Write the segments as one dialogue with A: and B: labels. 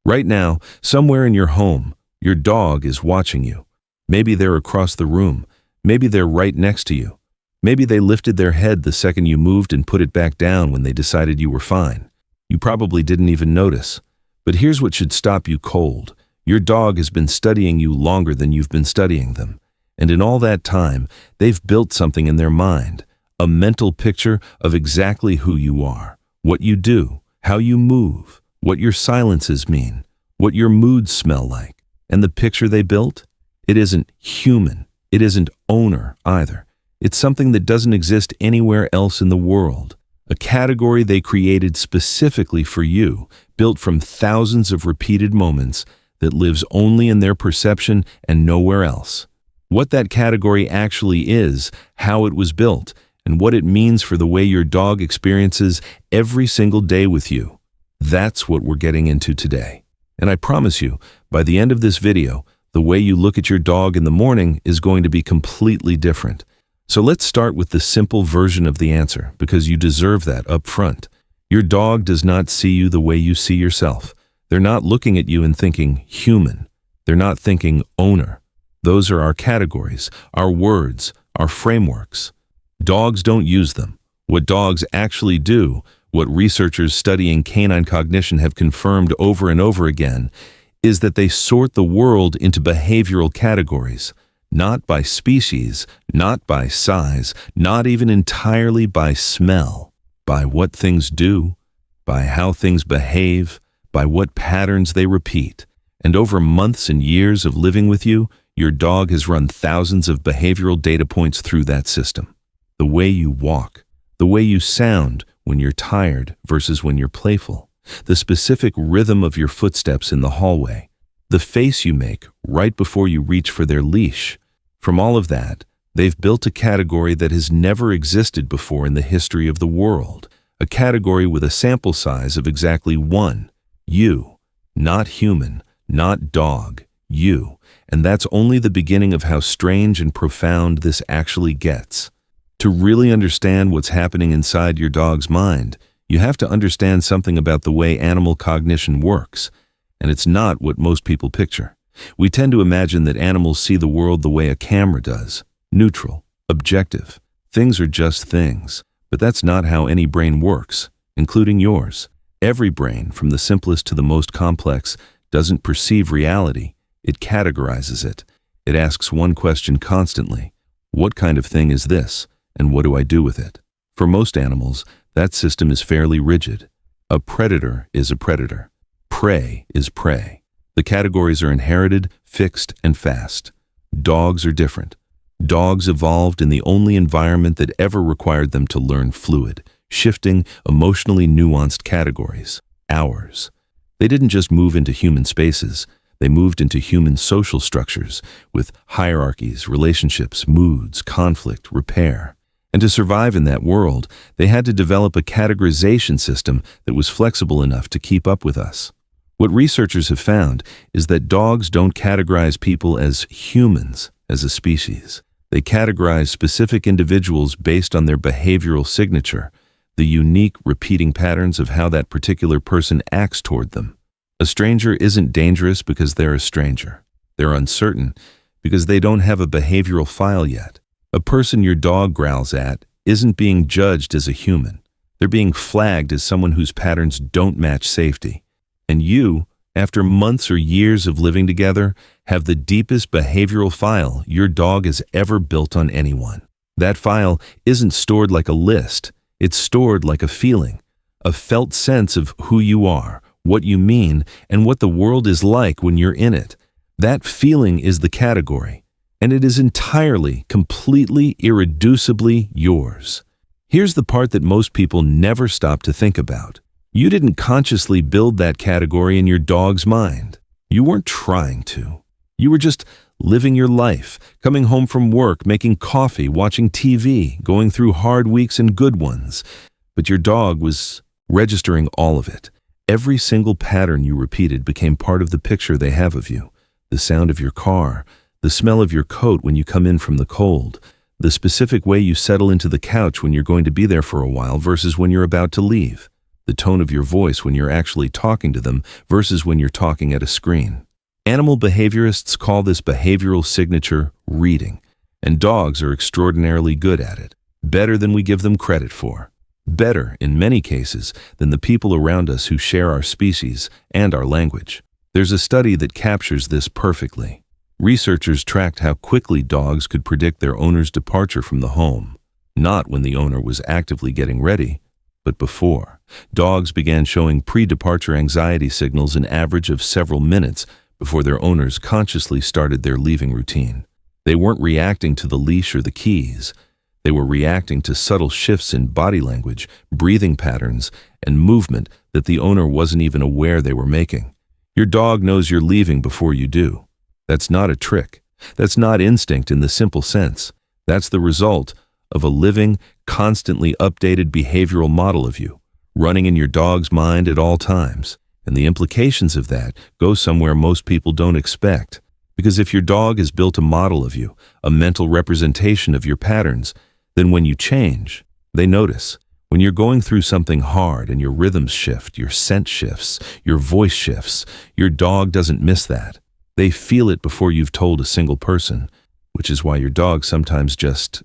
A: Right now, somewhere in your home, your dog is watching you. Maybe they're across the room. Maybe they're right next to you. Maybe they lifted their head the second you moved and put it back down when they decided you were fine. You probably didn't even notice. But here's what should stop you cold. Your dog has been studying you longer than you've been studying them. And in all that time, they've built something in their mind, a mental picture of exactly who you are, what you do, how you move, what your silences mean, what your moods smell like. And the picture they built? It isn't human. It isn't owner either. It's something that doesn't exist anywhere else in the world. A category they created specifically for you, built from thousands of repeated moments that lives only in their perception and nowhere else. What that category actually is, how it was built, and what it means for the way your dog experiences every single day with you. That's what we're getting into today. And I promise you, by the end of this video, the way you look at your dog in the morning is going to be completely different. So let's start with the simple version of the answer, because you deserve that up front. Your dog does not see you the way you see yourself. They're not looking at you and thinking human. They're not thinking owner. Those are our categories, our words, our frameworks. Dogs don't use them. What dogs actually do, what researchers studying canine cognition have confirmed over and over again, is that they sort the world into behavioral categories. Not by species, not by size, not even entirely by smell, by what things do, by how things behave, by what patterns they repeat. And over months and years of living with you, your dog has run thousands of behavioral data points through that system. The way you walk, the way you sound when you're tired versus when you're playful, the specific rhythm of your footsteps in the hallway, the face you make right before you reach for their leash. From all of that, they've built a category that has never existed before in the history of the world, a category with a sample size of exactly one, you, not human, not dog, you. And that's only the beginning of how strange and profound this actually gets. To really understand what's happening inside your dog's mind, you have to understand something about the way animal cognition works, and it's not what most people picture. We tend to imagine that animals see the world the way a camera does, neutral, objective. Things are just things, but that's not how any brain works, including yours. Every brain, from the simplest to the most complex, doesn't perceive reality. It categorizes it. It asks one question constantly: what kind of thing is this, and what do I do with it? For most animals, that system is fairly rigid. A predator is a predator. Prey is prey. The categories are inherited, fixed, and fast. Dogs are different. Dogs evolved in the only environment that ever required them to learn fluid, shifting, emotionally nuanced categories. Ours. They didn't just move into human spaces. They moved into human social structures with hierarchies, relationships, moods, conflict, repair. And to survive in that world, they had to develop a categorization system that was flexible enough to keep up with us. What researchers have found is that dogs don't categorize people as humans as a species. They categorize specific individuals based on their behavioral signature, the unique repeating patterns of how that particular person acts toward them. A stranger isn't dangerous because they're a stranger. They're uncertain because they don't have a behavioral file yet. A person your dog growls at isn't being judged as a human. They're being flagged as someone whose patterns don't match safety. And you, after months or years of living together, have the deepest behavioral file your dog has ever built on anyone. That file isn't stored like a list. It's stored like a feeling, a felt sense of who you are, what you mean, and what the world is like when you're in it. That feeling is the category, and it is entirely, completely, irreducibly yours. Here's the part that most people never stop to think about. You didn't consciously build that category in your dog's mind. You weren't trying to. You were just living your life, coming home from work, making coffee, watching TV, going through hard weeks and good ones. But your dog was registering all of it. Every single pattern you repeated became part of the picture they have of you. The sound of your car, the smell of your coat when you come in from the cold, the specific way you settle into the couch when you're going to be there for a while versus when you're about to leave. the tone of your voice when you're actually talking to them versus when you're talking at a screen. Animal behaviorists call this behavioral signature reading, and dogs are extraordinarily good at it, better than we give them credit for. Better, in many cases, than the people around us who share our species and our language. There's a study that captures this perfectly. Researchers tracked how quickly dogs could predict their owner's departure from the home. Not when the owner was actively getting ready, but before. Dogs began showing pre-departure anxiety signals an average of several minutes before their owners consciously started their leaving routine. They weren't reacting to the leash or the keys. They were reacting to subtle shifts in body language, breathing patterns, and movement that the owner wasn't even aware they were making. Your dog knows you're leaving before you do. That's not a trick. That's not instinct in the simple sense. That's the result of a living, constantly updated behavioral model of you, running in your dog's mind at all times. And the implications of that go somewhere most people don't expect. Because if your dog has built a model of you, a mental representation of your patterns, then when you change, they notice. When you're going through something hard and your rhythms shift, your scent shifts, your voice shifts, your dog doesn't miss that. They feel it before you've told a single person, which is why your dog sometimes just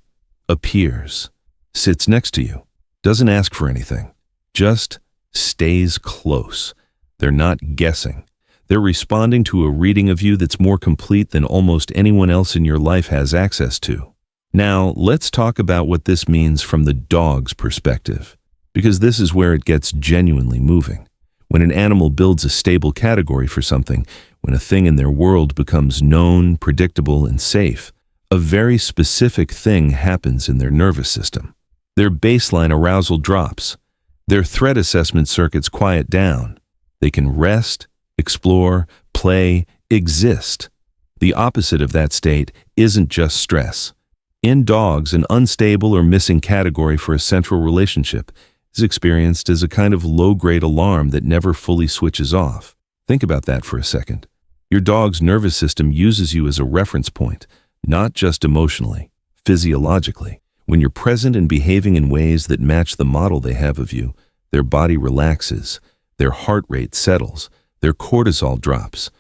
A: appears, sits next to you, doesn't ask for anything, just stays close. They're not guessing. They're responding to a reading of you that's more complete than almost anyone else in your life has access to. Now, let's talk about what this means from the dog's perspective, because this is where it gets genuinely moving. When an animal builds a stable category for something, when a thing in their world becomes known, predictable, and safe, a very specific thing happens in their nervous system. Their baseline arousal drops. Their threat assessment circuits quiet down. They can rest, explore, play, exist. The opposite of that state isn't just stress. In dogs, an unstable or missing category for a central relationship is experienced as a kind of low-grade alarm that never fully switches off. Think about that for a second. Your dog's nervous system uses you as a reference point, not just emotionally, physiologically. When you're present and behaving in ways that match the model they have of you, their body relaxes, their heart rate settles, their cortisol drops.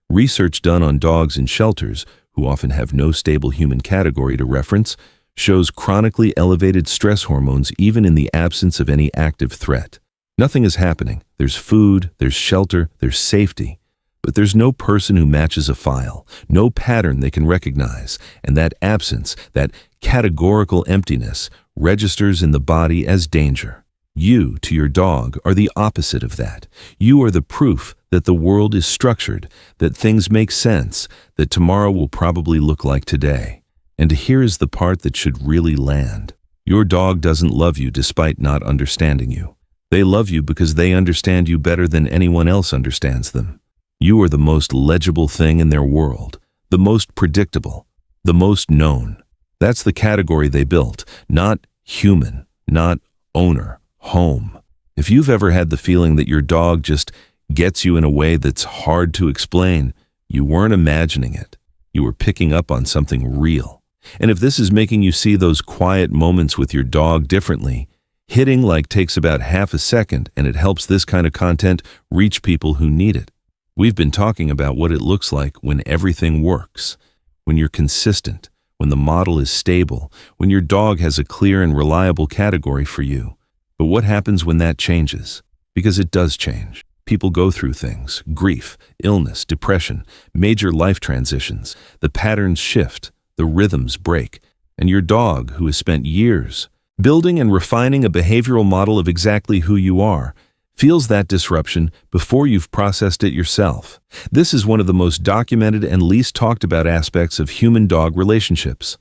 A: Research done on dogs in shelters, who often have no stable human category to reference, shows chronically elevated stress hormones even in the absence of any active threat. Nothing is happening. There's food, there's shelter, there's safety. But there's no person who matches a file, no pattern they can recognize, and that absence, that categorical emptiness, registers in the body as danger. You, to your dog, are the opposite of that. You are the proof that the world is structured, that things make sense, that tomorrow will probably look like today. And here is the part that should really land. Your dog doesn't love you despite not understanding you. They love you because they understand you better than anyone else understands them. You are the most legible thing in their world, the most predictable, the most known. That's the category they built, not human, not owner, home. If you've ever had the feeling that your dog just gets you in a way that's hard to explain, you weren't imagining it. You were picking up on something real. And if this is making you see those quiet moments with your dog differently, hitting like takes about half a second, and it helps this kind of content reach people who need it. We've been talking about what it looks like when everything works, when you're consistent, when the model is stable, when your dog has a clear and reliable category for you. But what happens when that changes? Because it does change. People go through things, grief, illness, depression, major life transitions. The patterns shift, the rhythms break, and your dog, who has spent years building and refining a behavioral model of exactly who you are, feels that disruption before you've processed it yourself. This is one of the most documented and least talked about aspects of human-dog relationships.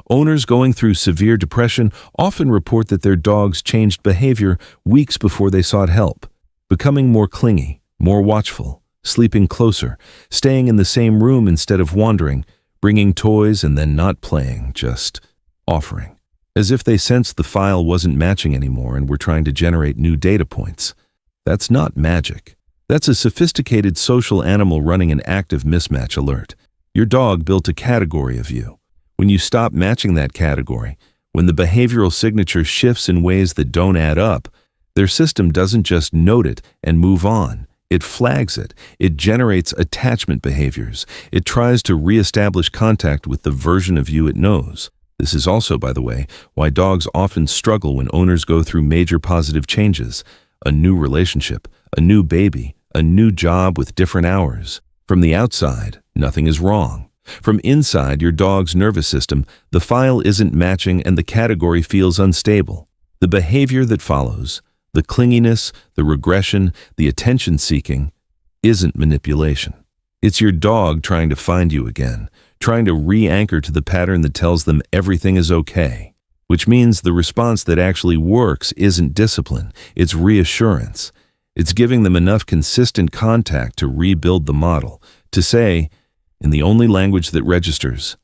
A: Owners going through severe depression often report that their dogs changed behavior weeks before they sought help, becoming more clingy, more watchful, sleeping closer, staying in the same room instead of wandering, bringing toys and then not playing, just offering. As if they sensed the file wasn't matching anymore and were trying to generate new data points. That's not magic. That's a sophisticated social animal running an active mismatch alert. Your dog built a category of you. When you stop matching that category, when the behavioral signature shifts in ways that don't add up, Their system doesn't just note it and move on. It flags it. It generates attachment behaviors. It tries to reestablish contact with the version of you it knows. This is also, by the way, why dogs often struggle when owners go through major positive changes. A new relationship, a new baby, a new job with different hours. From the outside, nothing is wrong. From inside your dog's nervous system, the file isn't matching and the category feels unstable. The behavior that follows, the clinginess, the regression, the attention-seeking, isn't manipulation. It's your dog trying to find you again, trying to re-anchor to the pattern that tells them everything is okay, which means the response that actually works isn't discipline, it's reassurance. It's giving them enough consistent contact to rebuild the model, to say, in the only language that registers,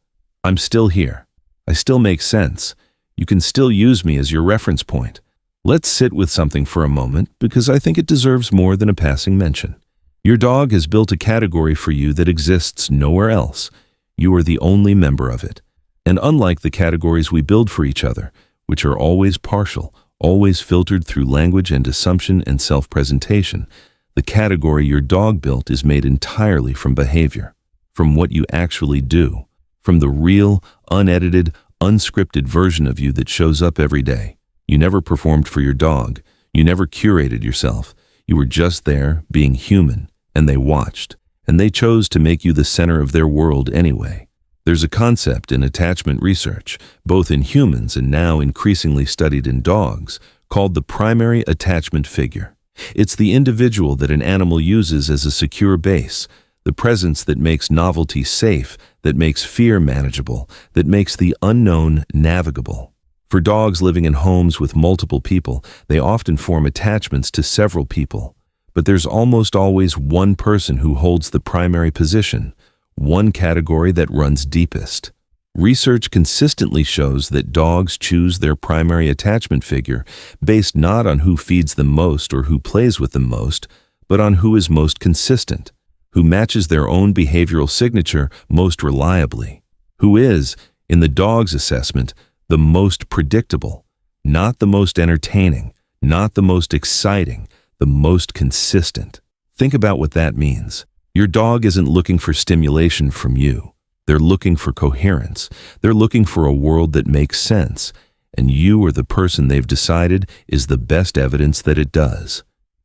A: I'm still here. I still make sense. You can still use me as your reference point. Let's sit with something for a moment because I think it deserves more than a passing mention. Your dog has built a category for you that exists nowhere else. You are the only member of it. And unlike the categories we build for each other, which are always partial, always filtered through language and assumption and self-presentation, the category your dog built is made entirely from behavior, from what you actually do, from the real, unedited, unscripted version of you that shows up every day. You never performed for your dog. You never curated yourself. You were just there, being human, and they watched. And they chose to make you the center of their world anyway. There's a concept in attachment research, both in humans and now increasingly studied in dogs, called the primary attachment figure. It's the individual that an animal uses as a secure base, the presence that makes novelty safe, that makes fear manageable, that makes the unknown navigable. For dogs living in homes with multiple people, they often form attachments to several people. But there's almost always one person who holds the primary position, one category that runs deepest. Research consistently shows that dogs choose their primary attachment figure based not on who feeds them most or who plays with them most, but on who is most consistent, who matches their own behavioral signature most reliably, who is, in the dog's assessment, the most predictable, not the most entertaining, not the most exciting, the most consistent. Think about what that means. Your dog isn't looking for stimulation from you. They're looking for coherence. They're looking for a world that makes sense, and you are the person they've decided is the best evidence that it does.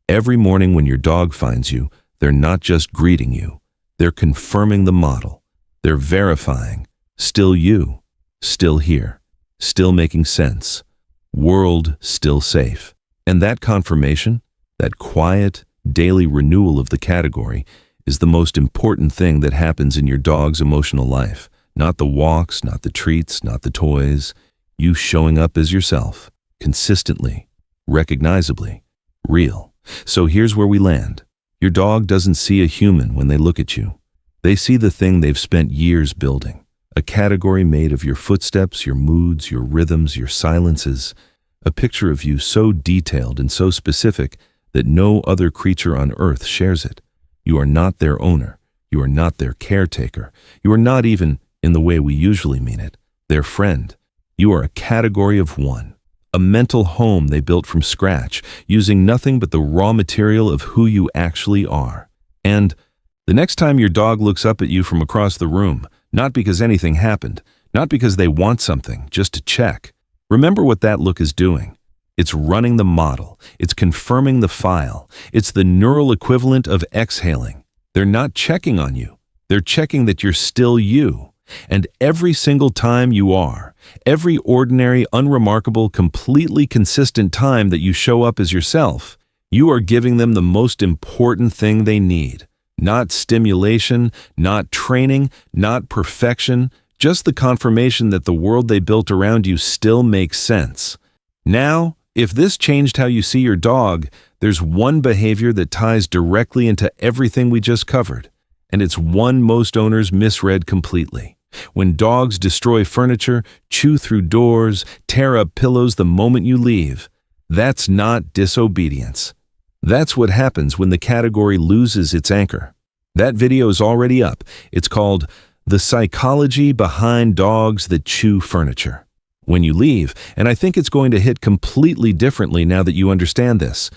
A: Every morning when your dog finds you, they're not just greeting you. They're confirming the model. They're verifying, still you, still here, still making sense, world still safe. And that confirmation, that quiet, daily renewal of the category, is the most important thing that happens in your dog's emotional life. Not the walks, not the treats, not the toys. You showing up as yourself, consistently, recognizably, real. So here's where we land. Your dog doesn't see a human when they look at you. They see the thing they've spent years building. A category made of your footsteps, your moods, your rhythms, your silences. A picture of you so detailed and so specific that no other creature on earth shares it. You are not their owner. You are not their caretaker. You are not even, in the way we usually mean it, their friend. You are a category of one. A mental home they built from scratch, using nothing but the raw material of who you actually are. And the next time your dog looks up at you from across the room, not because anything happened, not because they want something, just to check, remember what that look is doing. It's running the model. It's confirming the file. It's the neural equivalent of exhaling. They're not checking on you. They're checking that you're still you. And every single time you are, every ordinary, unremarkable, completely consistent time that you show up as yourself, you are giving them the most important thing they need. Not stimulation, not training, not perfection, just the confirmation that the world they built around you still makes sense. Now, if this changed how you see your dog, there's one behavior that ties directly into everything we just covered, and it's one most owners misread completely. When dogs destroy furniture, chew through doors, tear up pillows the moment you leave, that's not disobedience. That's what happens when the category loses its anchor. That video is already up. It's called The Psychology Behind Dogs That Chew Furniture. when you leave, and I think it's going to hit completely differently now that you understand this.